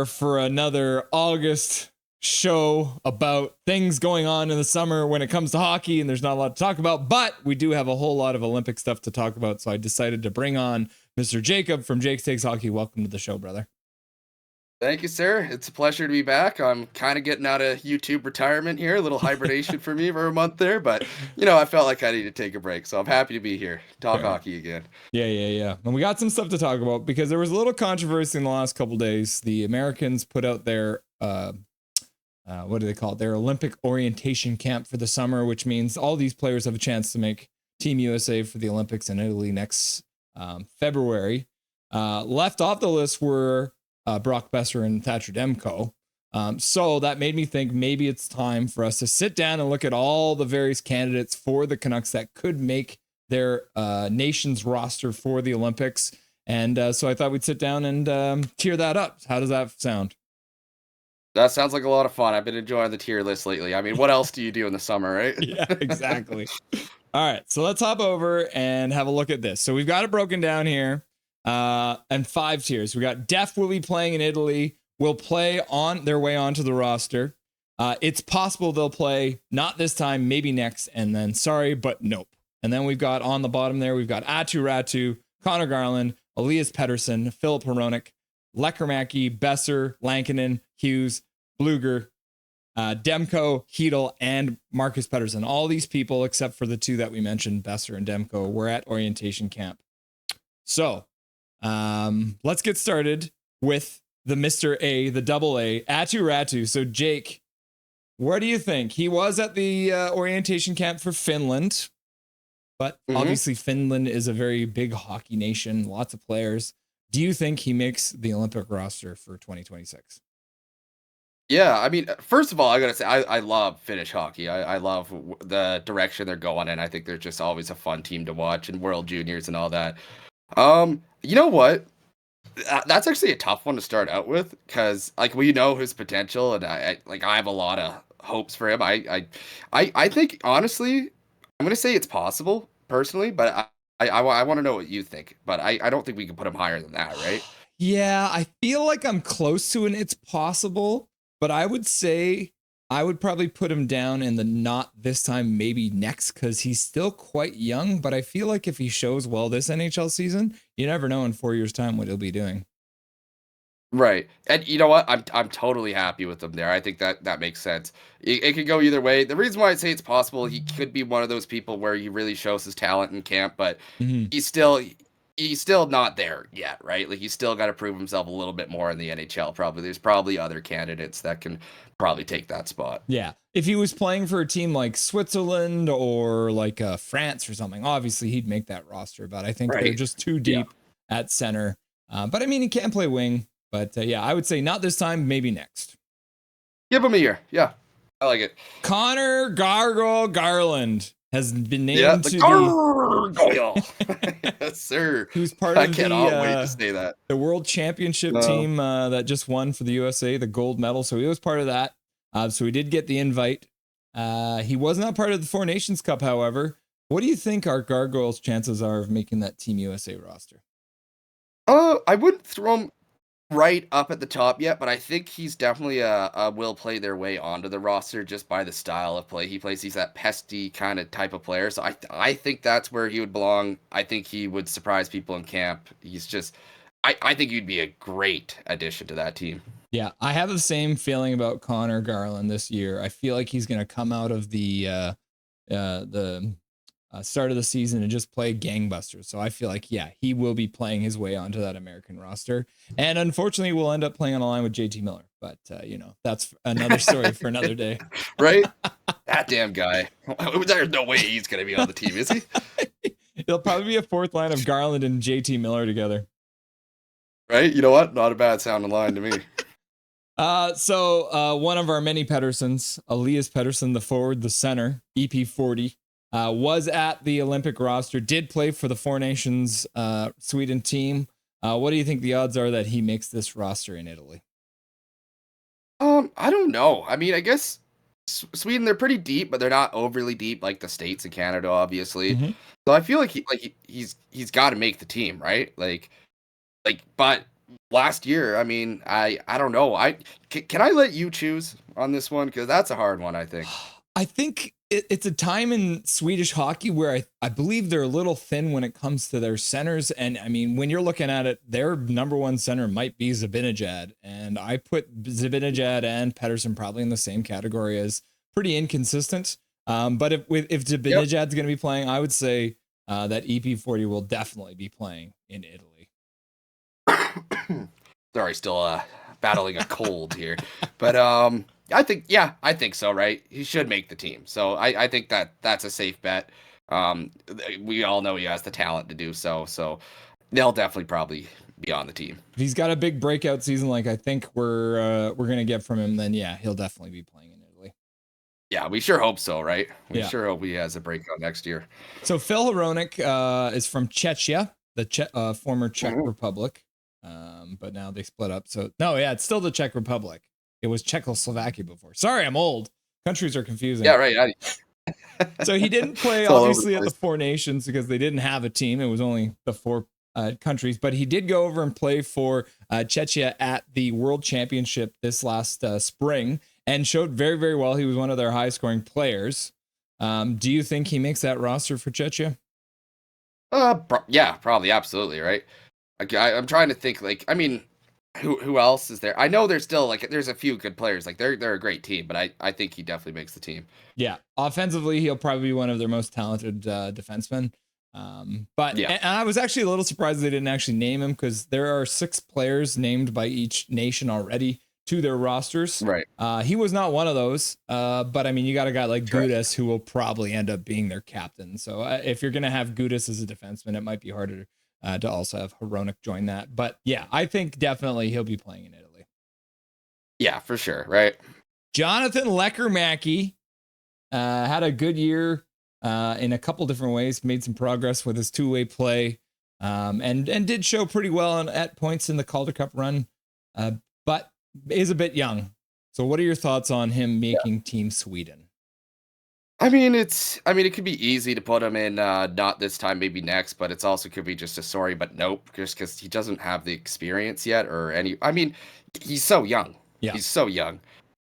for another August show about things going on in the summer when it comes to hockey, and there's not a lot to talk about, but we do have a whole lot of Olympic stuff to talk about, so I decided to bring on Mr. Jacob from Jakes Takes Hockey. Welcome to the show, brother. Thank you, sir. It's a pleasure to be back. I'm kind of getting out of YouTube retirement here, a little hibernation for me for a month there, but I felt like I needed to take a break, so I'm happy to be here. Talk hockey again. Yeah. And we got some stuff to talk about because there was a little controversy in the last couple days. The Americans put out their what do they call it? Their Olympic orientation camp for the summer, which means all these players have a chance to make Team USA for the Olympics in Italy next February. Left off the list were Brock Besser and Thatcher Demko. So that made me think maybe it's time for us to sit down and look at all the various candidates for the Canucks that could make their nation's roster for the Olympics. And so I thought we'd sit down and tier that up. How does that sound? That sounds like a lot of fun. I've been enjoying the tier list lately. I mean, what else do you do in the summer, right? Yeah, exactly. All right, so let's hop over and have a look at this. So we've got it broken down here. And 5 tiers. We got Def will be playing in Italy, will play on their way onto the roster. It's possible they'll play, not this time, maybe next, and then sorry, but nope. And then we've got on the bottom there, we've got Atu Ratu, Connor Garland, Elias Pettersson, Philip Hronek, Lekermacki, Besser, Lankinen, Hughes, Bluger, Demko, Hedel, and Marcus Pettersson. All these people, except for the 2 that we mentioned, Besser and Demko, were at orientation camp. So, let's get started with the Mr. A, the double A, Atu Ratu. So Jake, what do you think? He was at the orientation camp for Finland, but obviously Finland is a very big hockey nation, lots of players. Do you think he makes the Olympic roster for 2026? Yeah, I mean, first of all, I gotta say, I love Finnish hockey. I love the direction they're going in. I think they're just always a fun team to watch, and World Juniors and all that. You know what? That's actually a tough one to start out with because, like, we know his potential, and I have a lot of hopes for him. I think honestly, I'm gonna say it's possible personally, but I want to know what you think. But I don't think we can put him higher than that, right? Yeah, I feel like I'm close to an it's possible, but I would say I would probably put him down in the not this time, maybe next, because he's still quite young. But I feel like if he shows well this NHL season, you never know in 4 years' time what he'll be doing. Right. And you know what? I'm totally happy with him there. I think that makes sense. It could go either way. The reason why I say it's possible, he could be one of those people where he really shows his talent in camp, but he's still not there yet, right? Like, he's still got to prove himself a little bit more in the NHL. Probably there's probably other candidates that can probably take that spot. Yeah. If he was playing for a team like Switzerland or like France or something, obviously he'd make that roster, but I think they're just too deep at center. But I mean, he can play wing. But yeah, I would say not this time, maybe next. Give him a year. Yeah, I like it. Connor Garland has been named to the yes, sir. Who's part I of cannot wait to say that. The World Championship team that just won for the USA, the gold medal. So he was part of that. So he did get the invite. He was not part of the Four Nations Cup, however. What do you think our Gargoyles' chances are of making that Team USA roster? I wouldn't throw him right up at the top yet, but I think he's definitely will play their way onto the roster just by the style of play he plays. He's that pesty kind of type of player, so I think that's where he would belong. I think he would surprise people in camp. He's just, I think he'd be a great addition to that team. Yeah, I have the same feeling about Connor Garland this year. I feel like he's going to come out of the start of the season and just play gangbusters. So I feel like, yeah, he will be playing his way onto that American roster. And unfortunately, we'll end up playing on a line with JT Miller. But, that's another story for another day. Right? That damn guy. There's no way he's going to be on the team, is he? There'll probably be a 4th line of Garland and JT Miller together. Right? You know what? Not a bad sounding line to me. So one of our many Petterssons, Elias Pettersson, the forward, the center, EP40, was at the Olympic roster, did play for the Four Nations Sweden team. What do you think the odds are that he makes this roster in Italy? I don't know. I mean, I guess Sweden, they're pretty deep, but they're not overly deep like the States and Canada, obviously. So I feel like he's got to make the team, right? But last year, I mean, I don't know. Can I let you choose on this one? Because that's a hard one, I think. I think it's a time in Swedish hockey where I believe they're a little thin when it comes to their centers. And I mean, when you're looking at it, their number one center might be Zibanejad. And I put Zibanejad and Pettersson probably in the same category as pretty inconsistent. But if Zibanejad's going to be playing, I would say that EP40 will definitely be playing in Italy. Sorry, still battling a cold here. But I think so, right? He should make the team. So I think that's a safe bet. We all know he has the talent to do so. So they'll definitely probably be on the team. If he's got a big breakout season like I think we're gonna get from him, then yeah, he'll definitely be playing in Italy. Yeah, we sure hope so, right? We sure hope he has a breakout next year. So Phil Hronek is from Czechia, the former Czech Republic. But now they split up. So no, yeah, it's still the Czech Republic. It was Czechoslovakia before. Sorry, I'm old. Countries are confusing. Yeah, right. So he didn't play obviously at the Four Nations because they didn't have a team. It was only the four countries, but he did go over and play for Czechia at the World Championship this last spring and showed very, very well. He was one of their high scoring players. Do you think he makes that roster for Czechia? Yeah, probably. Absolutely. Right. I'm trying to think, like, I mean, who else is there? I know there's still, like, there's a few good players. Like, they're a great team, but I think he definitely makes the team. Yeah. Offensively, he'll probably be one of their most talented defensemen. But and I was actually a little surprised they didn't actually name him because there are 6 players named by each nation already to their rosters. Right. He was not one of those. But I mean, you got a guy like Gudas who will probably end up being their captain. So if you're going to have Gudas as a defenseman, it might be harder to also have Hronek join that. But yeah, I think definitely he'll be playing in Italy. Yeah, for sure. Right. Jonathan Lekkerimäki had a good year in a couple different ways, made some progress with his two-way play, and did show pretty well at points in the Calder Cup run, but is a bit young. So what are your thoughts on him making Team Sweden? I mean, it could be easy to put him in not this time, maybe next, but it's also could be just a sorry but nope, just because he doesn't have the experience yet or any. I mean, he's so young. Yeah, he's so young.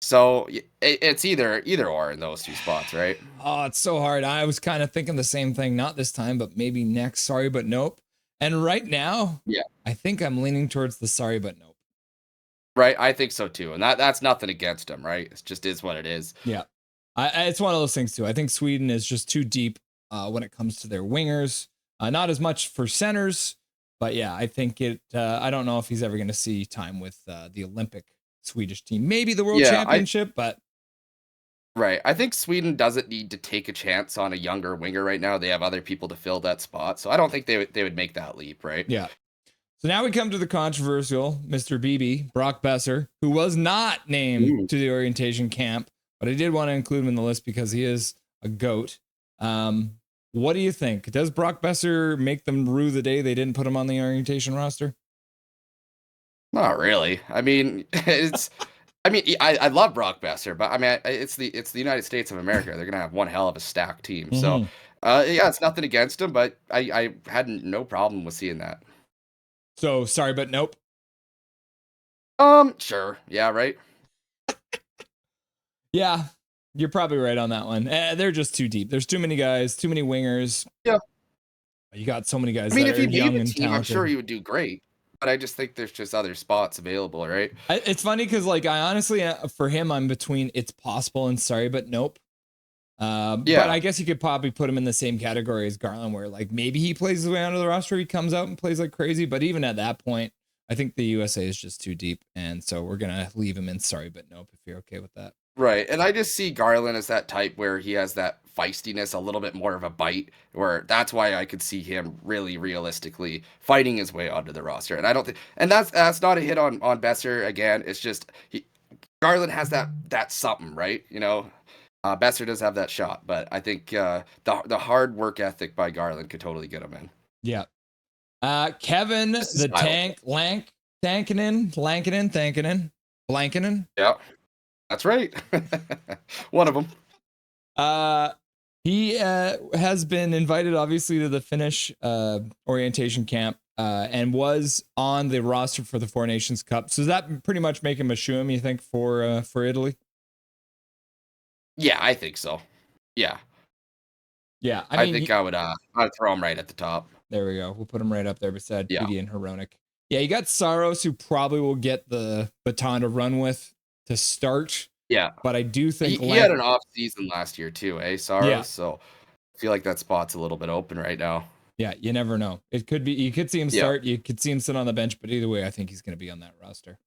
So it's either or in those two spots, right? Oh, it's so hard. I was kind of thinking the same thing, not this time, but maybe next. Sorry but nope. And right now, I think I'm leaning towards the sorry but nope. Right, I think so too, and that's nothing against him, right? It just is what it is. Yeah. It's one of those things too. I think Sweden is just too deep when it comes to their wingers. Not as much for centers, but yeah, I think it. I don't know if he's ever going to see time with the Olympic Swedish team. Maybe the World Championship, but right. I think Sweden doesn't need to take a chance on a younger winger right now. They have other people to fill that spot, so I don't think they would make that leap, right? Yeah. So now we come to the controversial Mr. BB, Brock Besser, who was not named to the orientation camp. But I did want to include him in the list because he is a GOAT. What do you think? Does Brock Besser make them rue the day they didn't put him on the orientation roster? Not really. I mean, I love Brock Besser, but I mean, it's the United States of America. They're gonna have one hell of a stacked team. So, it's nothing against him, but I had no problem with seeing that. So sorry, but nope. Sure. Yeah. Right. Yeah, you're probably right on that one. They're just too deep. There's too many guys, too many wingers. Yeah. You got so many guys. I mean, if he made a team, I'm sure he would do great. But I just think there's just other spots available, right? It's funny because, like, I honestly, for him, I'm between it's possible and sorry, but nope. But I guess you could probably put him in the same category as Garland, where, like, maybe he plays his way onto the roster. He comes out and plays like crazy. But even at that point, I think the USA is just too deep. And so we're going to leave him in sorry, but nope, if you're okay with that. Right. And I just see Garland as that type where he has that feistiness, a little bit more of a bite, where that's why I could see him really realistically fighting his way onto the roster. And I don't think, and that's not a hit on Besser again. It's just Garland has that something, right? You know, Besser does have that shot, but I think the hard work ethic by Garland could totally get him in. Yeah. Kevin the Tank Lankinen. Yeah. That's right. One of them. He has been invited, obviously, to the Finnish orientation camp. and was on the roster for the Four Nations Cup. So does that pretty much make him a shoo-in, you think, for Italy? Yeah, I think so. Yeah. Yeah, I think I'd throw him right at the top. There we go. We'll put him right up there beside Petey and Hronek. Yeah, you got Saros, who probably will get the baton to run with to start. Yeah. But I do think he had an off season last year too, Saros? Yeah. So I feel like that spot's a little bit open right now. Yeah, you never know. It could be, you could see him start, you could see him sit on the bench, but either way, I think he's going to be on that roster.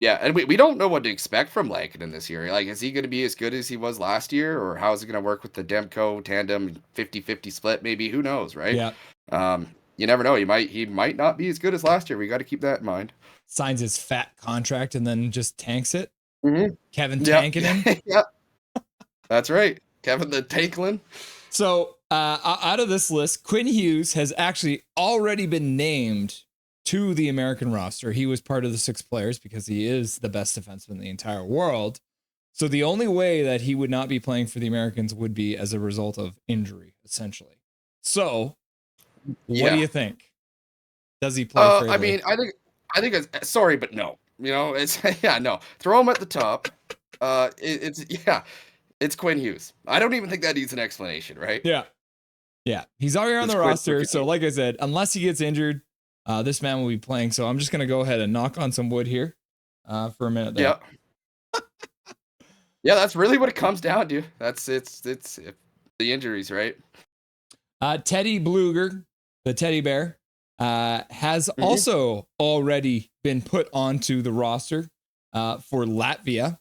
Yeah, and we don't know what to expect from Lankinen this year. Like, is he going to be as good as he was last year, or how is it going to work with the Demko tandem 50-50 split? Maybe, who knows, right? Yeah. You never know. He might not be as good as last year. We got to keep that in mind. Signs his fat contract and then just tanks it. Mm-hmm. Kevin Tankinen. Yeah, that's right. Kevin the Tanklin. So out of this list, Quinn Hughes has actually already been named to the American roster. He was part of the 6 players because he is the best defenseman in the entire world. So the only way that he would not be playing for the Americans would be as a result of injury, essentially. So what do you think? Does he play for Italy? I mean, I think it's, sorry, but no. You know, it's no. Throw him at the top. It's Quinn Hughes. I don't even think that needs an explanation, right? Yeah. Yeah. He's already on the roster. So like I said, unless he gets injured, this man will be playing. So I'm just going to go ahead and knock on some wood here for a minute there. Yeah. Yeah, that's really what it comes down to. It's the injuries, right? Teddy Bluger, the teddy bear, has also already been put onto the roster for Latvia.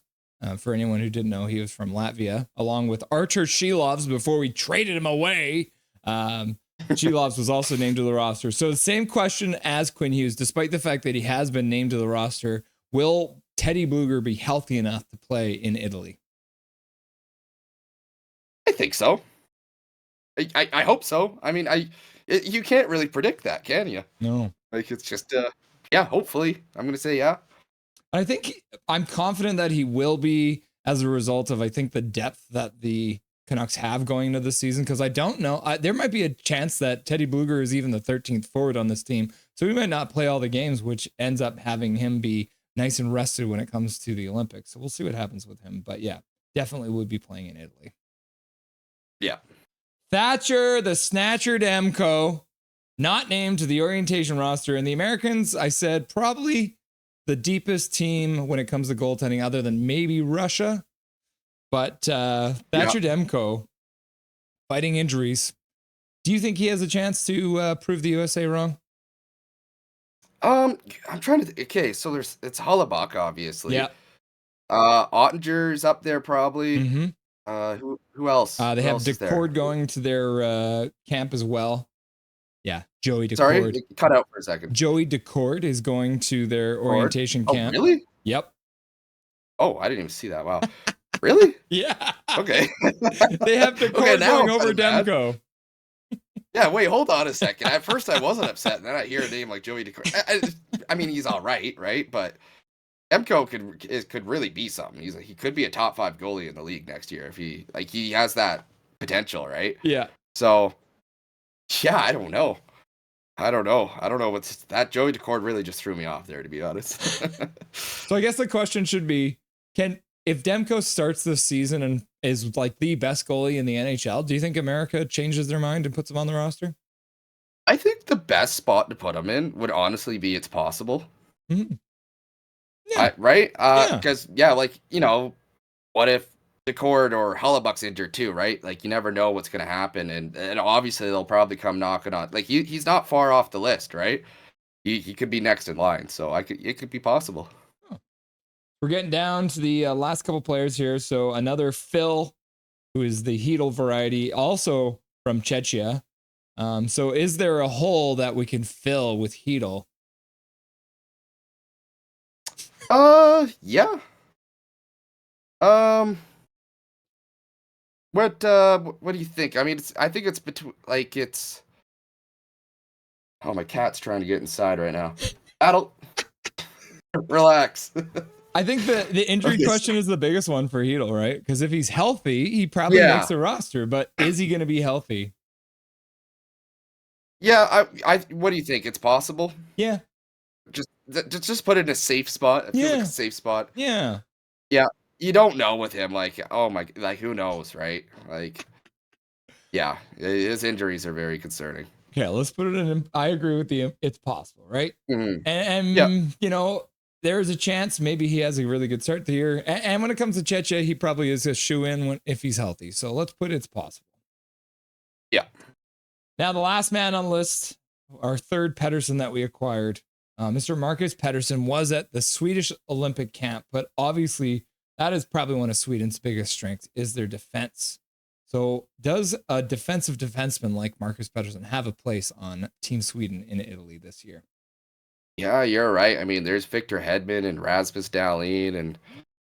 For anyone who didn't know, he was from Latvia, along with Archer Shilovs before we traded him away. Shilovs was also named to the roster. So the same question as Quinn Hughes, despite the fact that he has been named to the roster, will Teddy Bluger be healthy enough to play in Italy? I think so. I hope so. I mean, you can't really predict that, can you? No. Like, it's just, hopefully. I'm going to say yeah. I think I'm confident that he will be as a result of, I think, the depth that the Canucks have going into the season. Because I don't know. There might be a chance that Teddy Bluger is even the 13th forward on this team. So he might not play all the games, which ends up having him be nice and rested when it comes to the Olympics. So we'll see what happens with him. But yeah, definitely would be playing in Italy. Yeah. Thatcher, the Snatcher Demko, not named to the orientation roster. And the Americans, I said, probably the deepest team when it comes to goaltending, other than maybe Russia. But Thatcher Demko, fighting injuries. Do you think he has a chance to prove the USA wrong? I'm trying to. Okay, so it's Hollaback, obviously. Yeah. Ottinger's up there probably. Mm-hmm. Who else? They have Decord going to their camp as well. Yeah, Joey Decord. Sorry, it cut out for a second. Joey Decord is going to their orientation camp. Oh, really? Yep. Oh, I didn't even see that. Wow. Really? Yeah. Okay. They have Decord going over Demko. Yeah, wait, hold on a second. At first I wasn't upset, and then I hear a name like Joey Decord. I mean, he's all right? But Demko could really be something. He could be a top 5 goalie in the league next year if he has that potential, right? Yeah. So, yeah, I don't know. What's that. Joey Decord really just threw me off there, to be honest. So I guess the question should be, if Demko starts this season and is like the best goalie in the NHL, do you think America changes their mind and puts him on the roster? I think the best spot to put him in would honestly be It's Possible. Mm-hmm. Yeah. Right? Because, what if Decord or Hollaback's injured too, right? Like, you never know what's going to happen. And obviously, they'll probably come knocking on. Like, he's not far off the list, right? He could be next in line. So it could be possible. Oh. We're getting down to the last couple players here. So another Phil, who is the Hedl variety, also from Czechia. So is there a hole that we can fill with Hedl? Yeah. What do you think? I mean, I think it's between, it's. Oh, my cat's trying to get inside right now. Relax. I think the injury question is the biggest one for Hedl, right? Because if he's healthy, he probably makes the roster. But is he going to be healthy? Yeah, I what do you think? It's possible? Yeah. Just put it in a safe spot. It feels like a Yeah. safe spot. Yeah. Yeah, you don't know with him. Like, oh my, like who knows, right? Like, yeah, his injuries are very concerning. Okay, let's put it in. I agree with you. It's possible, right? Mhm. Yeah, And you know, there's a chance maybe he has a really good start to the year. And when it comes to Cheche, he probably is a shoe in if he's healthy. So let's put it's possible. yeah. Now, the last man on the list, our third Pedersen that we acquired, Mr. Marcus Pedersen, was at the Swedish Olympic camp, but obviously that is probably one of Sweden's biggest strengths is their defense. So does a defensive defenseman like Marcus Pedersen have a place on Team Sweden in Italy this year? Yeah, you're right. I mean, there's Victor Hedman and Rasmus Dahlin, and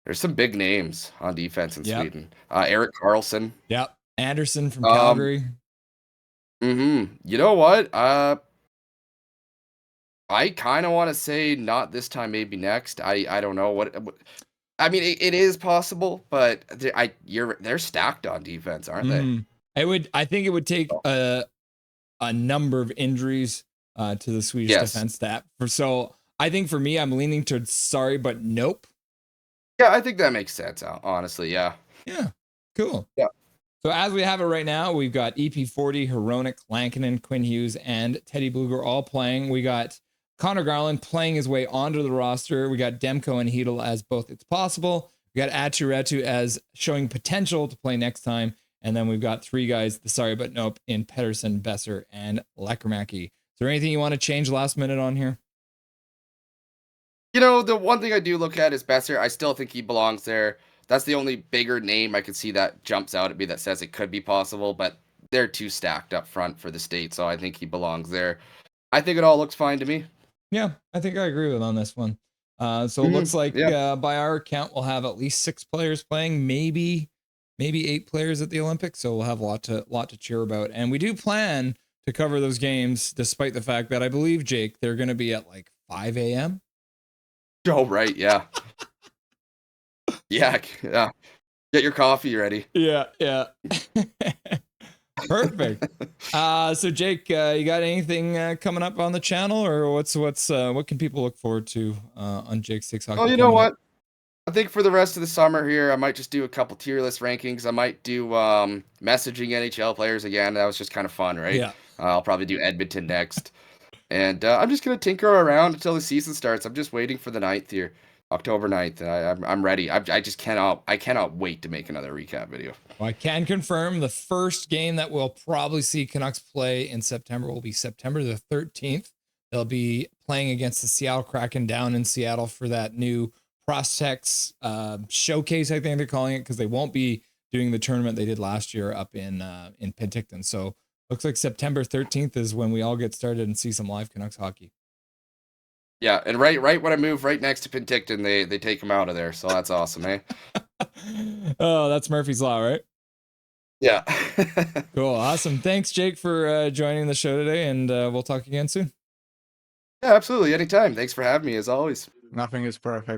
there's some big names on defense in Yep. Sweden. Eric Carlson. Yep. Anderson from Um, Calgary. You know what? I kind of want to say not this time, maybe next. I don't know what I mean, it is possible, but they're stacked on defense, aren't they? I think it would take Oh, a number of injuries to the Swedish yes. defense so I think for me, I'm leaning towards sorry, but nope. Yeah, I think that makes sense, honestly. Yeah. Yeah. Cool. Yeah. So as we have it right now, we've got EP40, Hronik, Lankinen, Quinn Hughes, and Teddy Bluger all playing. We got Connor Garland playing his way onto the roster. We got Demko and Hedel as both it's possible. We got Aturetu as showing potential to play next time. And then we've got three guys, the sorry but nope, in Pedersen, Besser, and Lekermacki. Is there anything you want to change last minute on here? You know, the one thing I do look at is Besser. I still think he belongs there. That's the only bigger name I could see that jumps out at me that says it could be possible, but they're too stacked up front for the state, so I think he belongs there. I think it all looks fine to me. Yeah, I think I agree with on this one. So it looks like Yeah. by our count, we'll have at least 6 players playing, maybe 8 players at the Olympics. So we'll have a lot to cheer about. And we do plan to cover those games, despite the fact that I believe, Jake, they're going to be at like 5 a.m. Oh, right. Yeah. Yeah. Yeah. Get your coffee ready. Yeah. Perfect. So Jake, you got anything coming up on the channel, or what can people look forward to on Jake's Takes Hockey? Oh, you know what? I think for the rest of the summer here, I might just do a couple tier list rankings. I might do messaging NHL players again. That was just kind of fun, right? Yeah. I'll probably do Edmonton next. And I'm just gonna tinker around until the season starts. I'm just waiting for the 9th here, October 9th. I'm ready. I just cannot wait to make another recap video. Well, I can confirm the first game that we'll probably see Canucks play in September will be September the 13th. They'll be playing against the Seattle Kraken down in Seattle for that new Prospects showcase, I think they're calling it, because they won't be doing the tournament they did last year up in Penticton. So looks like September 13th is when we all get started and see some live Canucks hockey. Yeah, and right when I move right next to Penticton, they take him out of there. So that's awesome, eh? Oh, that's Murphy's Law, right? Yeah. Cool. Awesome. Thanks, Jake, for joining the show today, and we'll talk again soon. Yeah, absolutely. Anytime. Thanks for having me, as always. Nothing is perfect.